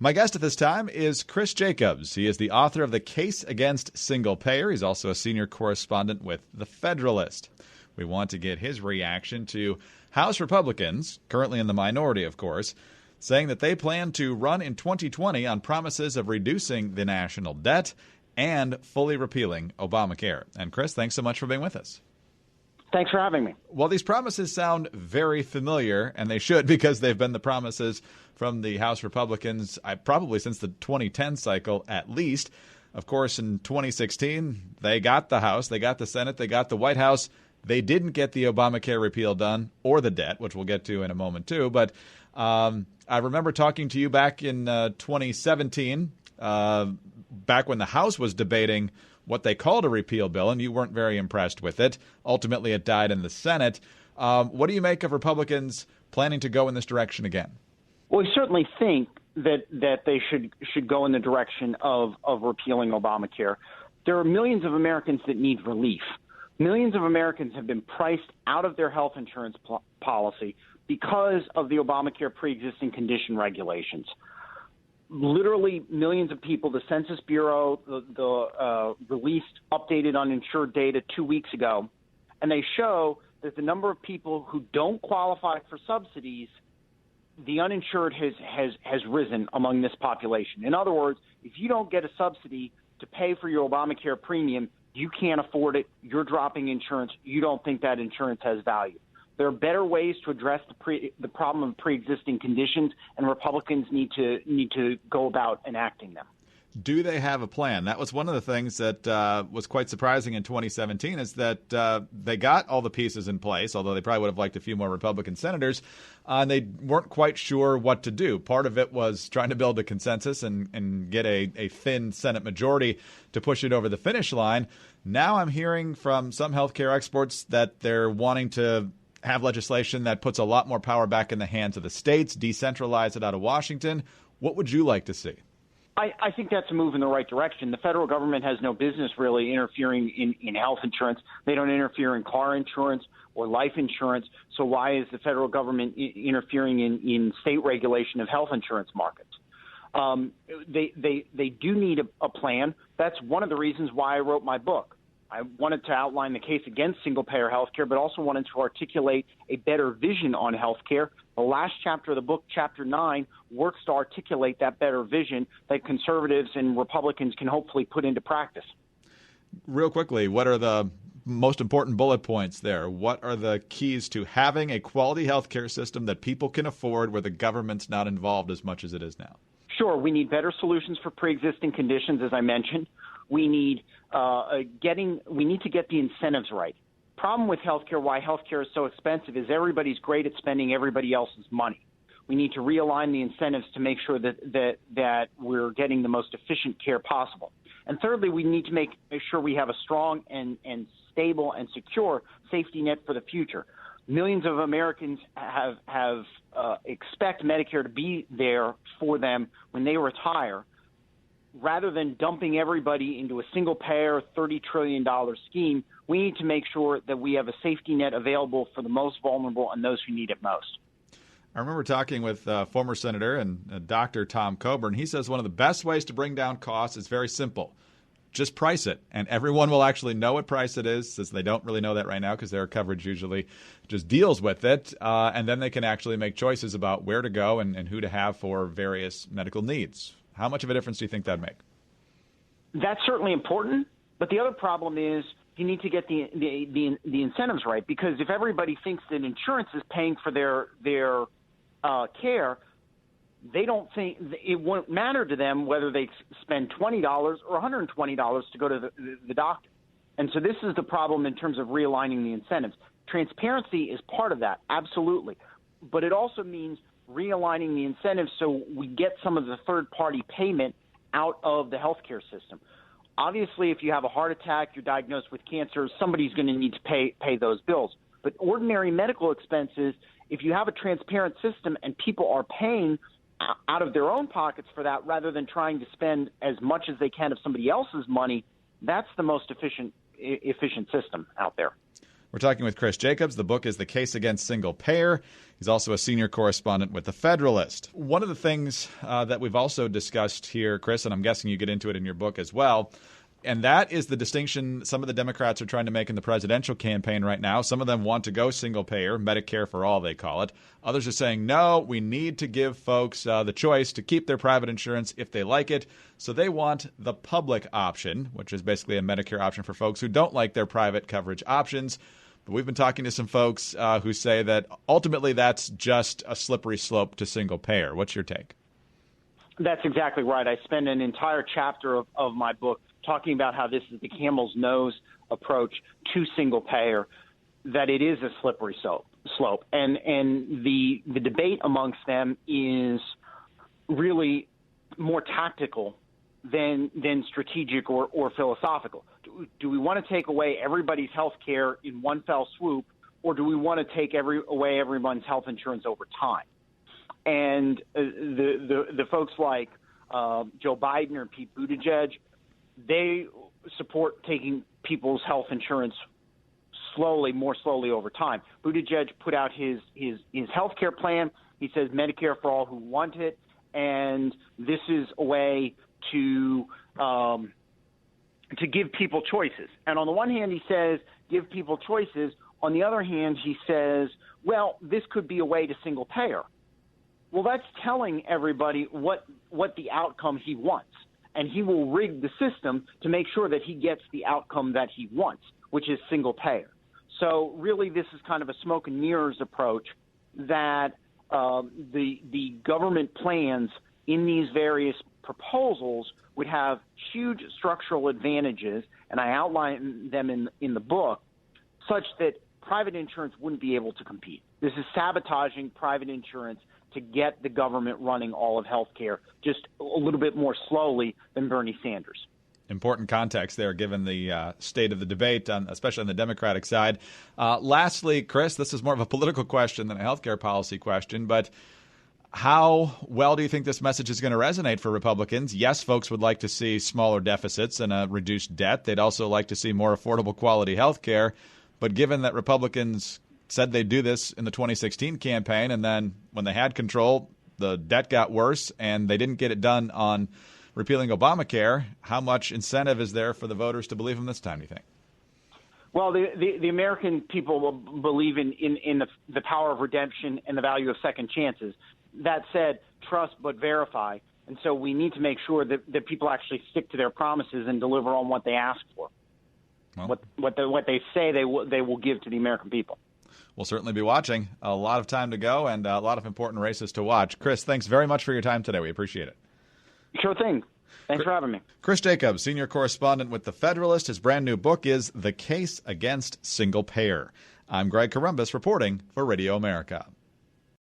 My guest at this time is Chris Jacobs. He is the author of The Case Against Single Payer. He's also a senior correspondent with The Federalist. We want to get his reaction to House Republicans, currently in the minority, of course, saying that they plan to run in 2020 on promises of reducing the national debt and fully repealing Obamacare. And Chris, thanks so much for being with us. Thanks for having me. Well, these promises sound very familiar, and they should, because they've been the promises from the House Republicans probably since the 2010 cycle at least. Of course, in 2016, they got the House, they got the Senate, they got the White House. They didn't get the Obamacare repeal done or the debt, which we'll get to in a moment, too. But I remember talking to you back in 2017, back when the House was debating what they called a repeal bill, and you weren't very impressed with it. Ultimately, it died in the Senate. What do you make of Republicans planning to go in this direction again? Well, we certainly think that they should go in the direction of repealing Obamacare. There are millions of Americans that need relief. Millions of Americans have been priced out of their health insurance policy because of the Obamacare pre-existing condition regulations. Literally millions of people. The Census Bureau released updated uninsured data 2 weeks ago, and they show that the number of people who don't qualify for subsidies, the uninsured has risen among this population. In other words, if you don't get a subsidy to pay for your Obamacare premium, you can't afford it. You're dropping insurance. You don't think that insurance has value. There are better ways to address the problem of pre-existing conditions, and Republicans need to go about enacting them. Do they have a plan? That was one of the things that was quite surprising in 2017 is that they got all the pieces in place, although they probably would have liked a few more Republican senators, and they weren't quite sure what to do. Part of it was trying to build a consensus and get a thin Senate majority to push it over the finish line. Now I'm hearing from some healthcare experts that they're wanting to have legislation that puts a lot more power back in the hands of the states, decentralize it out of Washington. What would you like to see? I think that's a move in the right direction. The federal government has no business really interfering in health insurance. They don't interfere in car insurance or life insurance. So why is the federal government interfering in state regulation of health insurance markets? They do need a plan. That's one of the reasons why I wrote my book. I wanted to outline the case against single-payer health care, but also wanted to articulate a better vision on health care. The last chapter of the book, Chapter 9, works to articulate that better vision that conservatives and Republicans can hopefully put into practice. Real quickly, what are the most important bullet points there? What are the keys to having a quality health care system that people can afford where the government's not involved as much as it is now? Sure. We need better solutions for pre-existing conditions, as I mentioned. We need to get the incentives right. Problem with healthcare, why healthcare is so expensive, is everybody's great at spending everybody else's money. We need to realign the incentives to make sure that we're getting the most efficient care possible. And thirdly, we need to make sure we have a strong and stable and secure safety net for the future. Millions of Americans expect Medicare to be there for them when they retire. Rather than dumping everybody into a single-payer $30 trillion scheme, we need to make sure that we have a safety net available for the most vulnerable and those who need it most. I remember talking with former Senator and Dr. Tom Coburn. He says one of the best ways to bring down costs is very simple. Just price it, and everyone will actually know what price it is, since they don't really know that right now because their coverage usually just deals with it, and then they can actually make choices about where to go and who to have for various medical needs. How much of a difference do you think that'd make? That's certainly important, but the other problem is you need to get the incentives right, because if everybody thinks that insurance is paying for their care, they don't think it won't matter to them whether they spend $20 or $120 to go to the doctor. And so this is the problem in terms of realigning the incentives. Transparency is part of that, absolutely. But it also means realigning the incentives so we get some of the third-party payment out of the healthcare system. Obviously, if you have a heart attack, you're diagnosed with cancer, somebody's going to need to pay those bills. But ordinary medical expenses, if you have a transparent system and people are paying out of their own pockets for that rather than trying to spend as much as they can of somebody else's money, that's the most efficient system out there. We're talking with Chris Jacobs. The book is The Case Against Single Payer. He's also a senior correspondent with The Federalist. One of the things that we've also discussed here, Chris, and I'm guessing you get into it in your book as well, and that is the distinction some of the Democrats are trying to make in the presidential campaign right now. Some of them want to go single payer, Medicare for all, they call it. Others are saying, no, we need to give folks the choice to keep their private insurance if they like it. So they want the public option, which is basically a Medicare option for folks who don't like their private coverage options. But we've been talking to some folks who say that ultimately that's just a slippery slope to single payer. What's your take? That's exactly right. I spend an entire chapter of my book talking about how this is the camel's nose approach to single payer, that it is a slippery slope. And the debate amongst them is really more tactical than strategic or philosophical. Do we want to take away everybody's health care in one fell swoop, or do we want to take away everyone's health insurance over time? And the folks like Joe Biden or Pete Buttigieg, they support taking people's health insurance more slowly over time. Buttigieg put out his health care plan. He says Medicare for all who want it, and this is a way to give people choices. And on the one hand, he says give people choices. On the other hand, he says, well, this could be a way to single payer. Well, that's telling everybody what the outcome he wants. And he will rig the system to make sure that he gets the outcome that he wants, which is single payer. So really, this is kind of a smoke and mirrors approach that the government plans in these various proposals would have huge structural advantages, and I outline them in the book, such that private insurance wouldn't be able to compete. This is sabotaging private insurance to get the government running all of healthcare just a little bit more slowly than Bernie Sanders. Important context there, given the state of the debate, especially on the Democratic side. Lastly, Chris, this is more of a political question than a healthcare policy question, but how well do you think this message is going to resonate for Republicans? Yes, folks would like to see smaller deficits and a reduced debt. They'd also like to see more affordable quality healthcare. But given that Republicans said they'd do this in the 2016 campaign, and then when they had control, the debt got worse, and they didn't get it done on repealing Obamacare, how much incentive is there for the voters to believe them this time, do you think? Well, the American people believe in the power of redemption and the value of second chances. That said, trust but verify. And so we need to make sure that people actually stick to their promises and deliver on what they ask for, well, what they say they will give to the American people. We'll certainly be watching. A lot of time to go and a lot of important races to watch. Chris, thanks very much for your time today. We appreciate it. Sure thing. Thanks for having me. Chris Jacobs, senior correspondent with The Federalist. His brand new book is The Case Against Single Payer. I'm Greg Columbus reporting for Radio America.